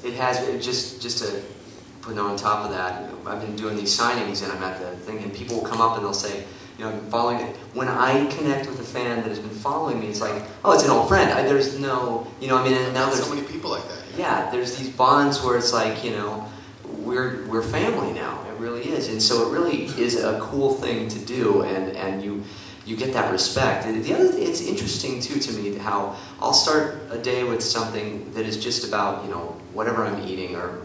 It has. Just to put on top of that, I've been doing these signings, and I'm at the thing, and people will come up and they'll say, I've been following it. When I connect with a fan that has been following me, it's like, oh, it's an old friend. There's no, and now there's so many people like that. Yeah, there's these bonds where it's like, we're family now. It really is, and so it really is a cool thing to do, and you get that respect. The other thing, it's interesting too to me how I'll start a day with something that is just about whatever I'm eating or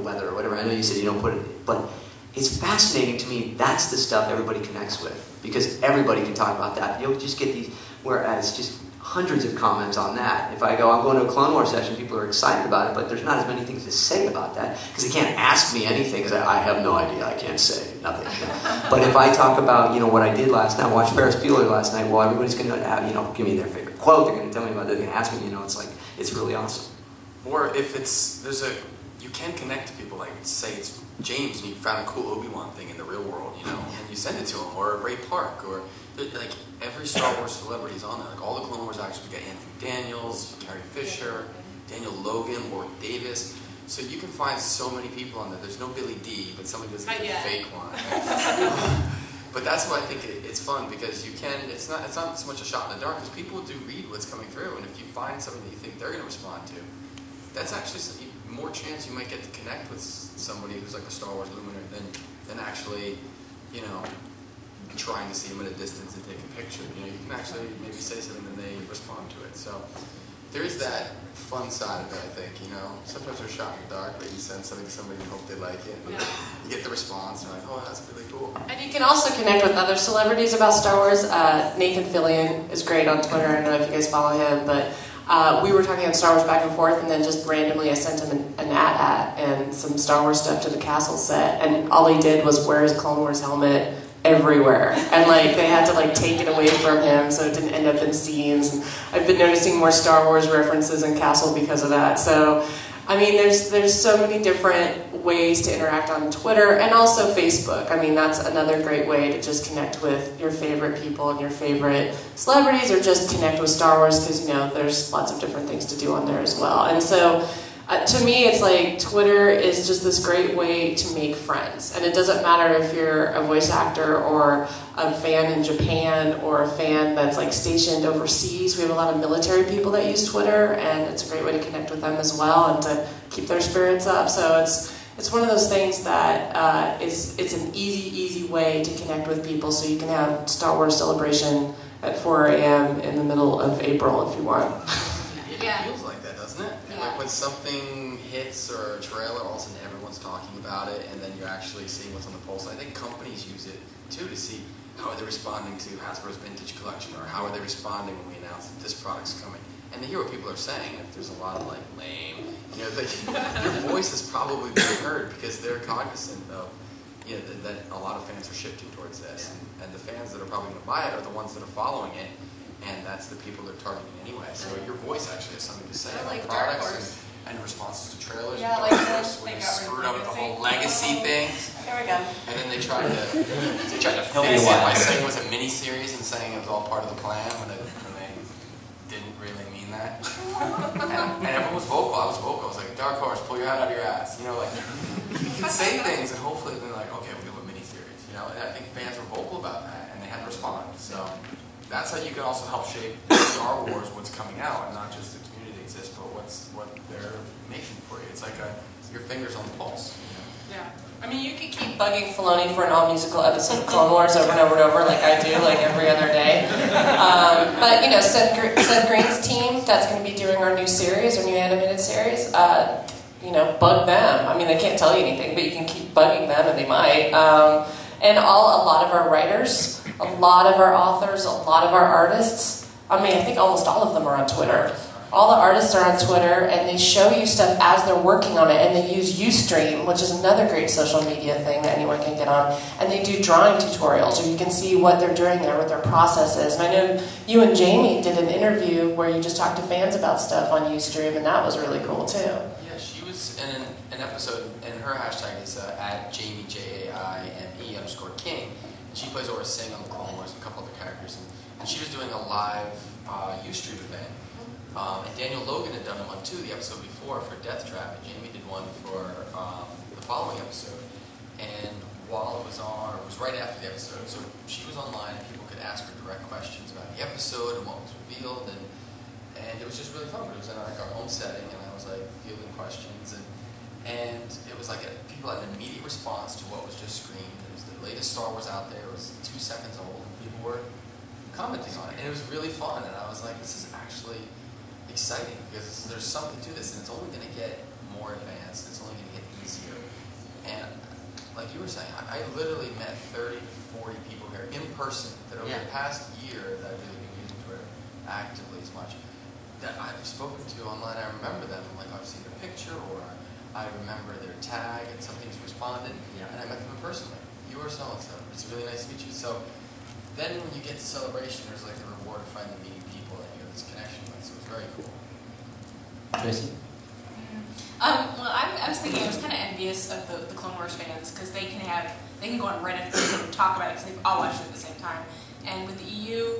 weather or whatever. I know you said you don't put it, but it's fascinating to me. That's the stuff everybody connects with, because everybody can talk about that. You'll just get these, whereas just hundreds of comments on that. If I go, I'm going to a Clone Wars session, people are excited about it, but there's not as many things to say about that, because they can't ask me anything, because I have no idea. I can't say nothing. But if I talk about, what I did last night, watched Ferris Bueller last night, well, everybody's going to, give me their favorite quote, they're going to tell me about it, they're going to ask me, it's like, it's really awesome. Or if you can connect to people, like say it's James and you found a cool Obi-Wan thing in the real world, and you send it to him, or Ray Park, or like every Star Wars celebrity is on there. Like all the Clone Wars actors, we got Anthony Daniels, Carrie Fisher, Daniel Logan, Warwick Davis. So you can find so many people on there. There's no Billy D, but somebody does get a fake one. But that's why I think it's fun, because you can. It's not so much a shot in the dark, because people do read what's coming through, and if you find something that you think they're going to respond to, that's actually more chance you might get to connect with somebody who's like a Star Wars luminary than actually, trying to see them at a distance and take a picture. You can actually maybe say something and they respond to it. So there is that fun side of it, I think. Sometimes they're shot in the dark, but you send something to somebody and hope they like it. And you get the response, and you're like, oh, that's really cool. And you can also connect with other celebrities about Star Wars. Nathan Fillion is great on Twitter. I don't know if you guys follow him, but we were talking on Star Wars back and forth, and then just randomly I sent him an AT-AT and some Star Wars stuff to the castle set, and all he did was wear his Clone Wars helmet everywhere, and they had to take it away from him so it didn't end up in scenes. And I've been noticing more Star Wars references in Castle because of that. So there's so many different ways to interact on Twitter and also Facebook. That's another great way to just connect with your favorite people and your favorite celebrities, or just connect with Star Wars, because there's lots of different things to do on there as well. And so to me, it's like Twitter is just this great way to make friends. And it doesn't matter if you're a voice actor or a fan in Japan or a fan that's stationed overseas. We have a lot of military people that use Twitter, and it's a great way to connect with them as well and to keep their spirits up. So it's one of those things that it's an easy way to connect with people, so you can have Star Wars Celebration at 4 a.m. in the middle of April if you want. Yeah. It feels like that, doesn't it? Yeah. Like when something hits or a trailer, all of a sudden everyone's talking about it, and then you're actually seeing what's on the pulse. I think companies use it too to see how are they responding to Hasbro's vintage collection, or how are they responding when we announce that this product's coming. And to hear what people are saying, if there's a lot of lame, your voice is probably being heard, because they're cognizant of that a lot of fans are shifting towards this, and the fans that are probably going to buy it are the ones that are following it. And that's the people they're targeting anyway. So your voice actually has something to say about products and responses to trailers. Yeah, and Dark Horse, when they screwed up the whole legacy thing. There we go. And then they tried to fix it by saying it was a mini-series and saying it was all part of the plan when they didn't really mean that. And everyone was vocal. I was vocal. I was like, Dark Horse, pull your hat out of your ass. You can say things, and hopefully they're like, okay, we'll do a mini-series. And I think fans were vocal about that, and they had to respond. So that's how you can also help shape Star Wars, what's coming out, and not just the community that exists, but what they're making for you. It's like your fingers on the pulse. Yeah. You could keep bugging Filoni for an all-musical episode of Clone Wars over and over and over, like I do, every other day. But, Seth Green's team, that's going to be doing our new series, our new animated series, bug them. They can't tell you anything, but you can keep bugging them, and they might. And a lot of our writers, a lot of our authors, a lot of our artists, I think almost all of them are on Twitter. All the artists are on Twitter, and they show you stuff as they're working on it, and they use Ustream, which is another great social media thing that anyone can get on, and they do drawing tutorials, or you can see what they're doing there, what their process is. And I know you and Jamie did an interview where you just talked to fans about stuff on Ustream, and that was really cool too. Yeah, she was in an episode, and her hashtag is at Jamie, JAIME_King. She plays Aura Singh on the Clone Wars and a couple other characters, and she was doing a live Ustream event And Daniel Logan had done one too, the episode before for Death Trap, and Jamie did one for the following episode. And while it was on, or it was right after the episode, so she was online and people could ask her direct questions about the episode and what was revealed, and it was just really fun. But it was in like our home setting, and I was like fielding questions, and it was like people had an immediate response to what was just screened. It was the latest Star Wars out there. It was 2 seconds old, and people were commenting on it, and it was really fun. And I was like, this is actually exciting because there's something to this, and it's only going to get more advanced. It's only going to get easier. And like you were saying, I literally met 30 to 40 people here in person that over the past year that I've really been using Twitter actively as much that I've spoken to online. I remember them, like I've seen their picture or I remember their tag and something's responded, and I met them in person. Like, you are so-and-so. It's really nice to meet you. So then when you get to celebration, there's like the reward of finally meeting people that you have this connection with. So it was very cool. Tracy? Well, I was thinking I was kind of envious of the Clone Wars fans because they can go on Reddit and talk about it because they've all watched it at the same time. And with the EU,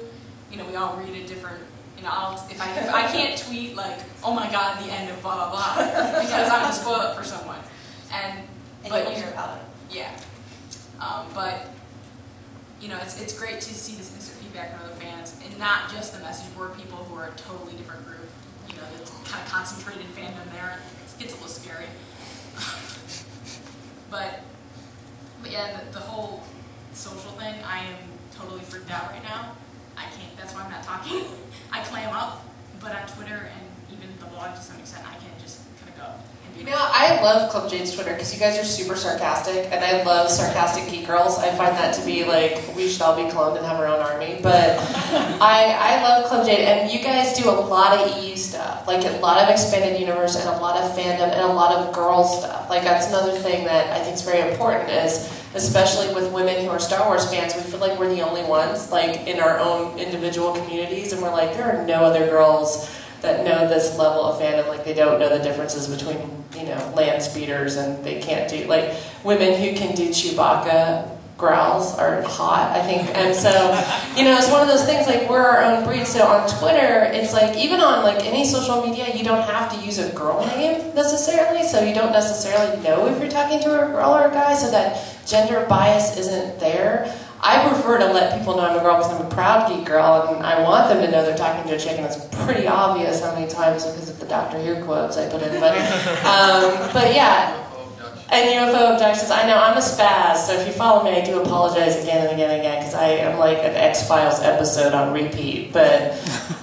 we all read a different. If I can't tweet like, oh my god, the end of blah blah blah, because I'm gonna spoil it for someone. But you hear about it. Yeah. But it's great to see this instant feedback from other fans, and not just the message board people who are a totally different group. That's kind of concentrated fandom there. It gets a little scary. but yeah, the whole social thing, I am totally freaked out right now. I can't. That's why I'm not talking. I clam up, but on Twitter and even the blog to some extent, I can just kind of go. I love Club Jade's Twitter because you guys are super sarcastic, and I love sarcastic geek girls. I find that to be like, we should all be cloned and have our own army. But I love Club Jade, and you guys do a lot of EU stuff, like a lot of expanded universe and a lot of fandom and a lot of girl stuff. Like that's another thing that I think is very important is, especially with women who are Star Wars fans, we feel like we're the only ones, like in our own individual communities, and we're like, there are no other girls that know this level of fandom. Like they don't know the differences between, land speeders, and they can't do, like, women who can do Chewbacca growls are hot, I think. And so, it's one of those things, like, we're our own breed. So on Twitter, it's like, even on like any social media, you don't have to use a girl name necessarily, so you don't necessarily know if you're talking to a girl or a guy, so that gender bias isn't there. I prefer to let people know I'm a girl because I'm a proud geek girl, and I want them to know they're talking to a chick, and it's pretty obvious how many times because of the Dr. Who quotes I put in. But yeah. And UFO abductions. I know, I'm a spaz, so if you follow me, I do apologize again and again and again, because I am like an X-Files episode on repeat. But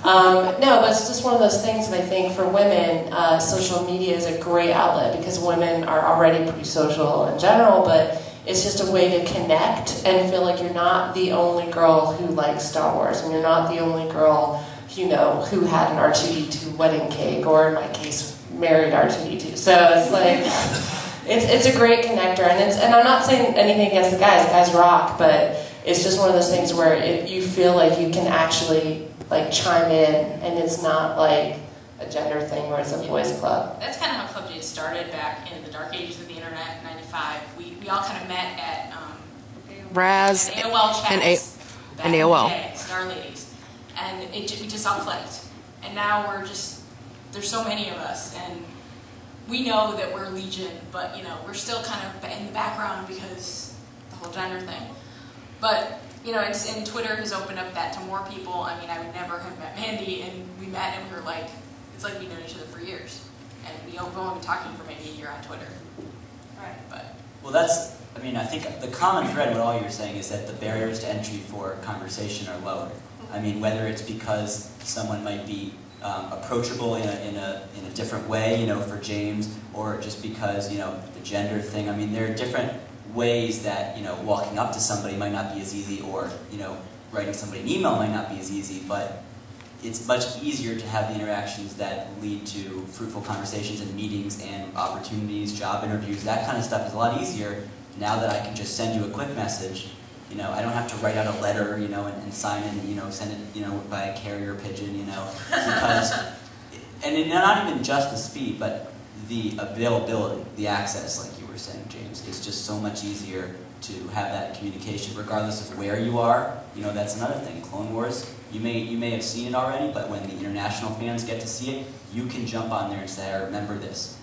no, but it's just one of those things that I think for women, social media is a great outlet, because women are already pretty social in general, but it's just a way to connect and feel like you're not the only girl who likes Star Wars, and you're not the only girl, who had an R2-D2 wedding cake, or in my case, married R2-D2. So it's like, it's a great connector, and I'm not saying anything against the guys rock, but it's just one of those things where you feel like you can actually like chime in, and it's not like a gender thing where it's a boys club. That's kind of how Club Jade started back in the dark ages of the internet in '95. We all kind of met at Raz AOL chats and AOL. Star Ladies, and we just all clicked. And now there's so many of us, and we know that we're legion, but we're still kind of in the background because the whole gender thing. But and Twitter has opened up that to more people. I mean, I would never have met Mandy, and we met, and we were like, it's like we've known each other for years, and we've only been talking for maybe a year on Twitter. Right. But well, I think the common thread with all you're saying is that the barriers to entry for conversation are lower. I mean, whether it's because someone might be approachable in a different way, for James, or just because the gender thing. I mean, there are different ways that walking up to somebody might not be as easy, or writing somebody an email might not be as easy, but it's much easier to have the interactions that lead to fruitful conversations and meetings and opportunities, job interviews. That kind of stuff is a lot easier now that I can just send you a quick message. I don't have to write out a letter, and sign it, send it, by a carrier pigeon, because, and not even just the speed, but the availability, the access, like you were saying, James, is just so much easier to have that communication, regardless of where you are. You know, that's another thing. Clone Wars, you may have seen it already, but when the international fans get to see it, you can jump on there and say, I remember this.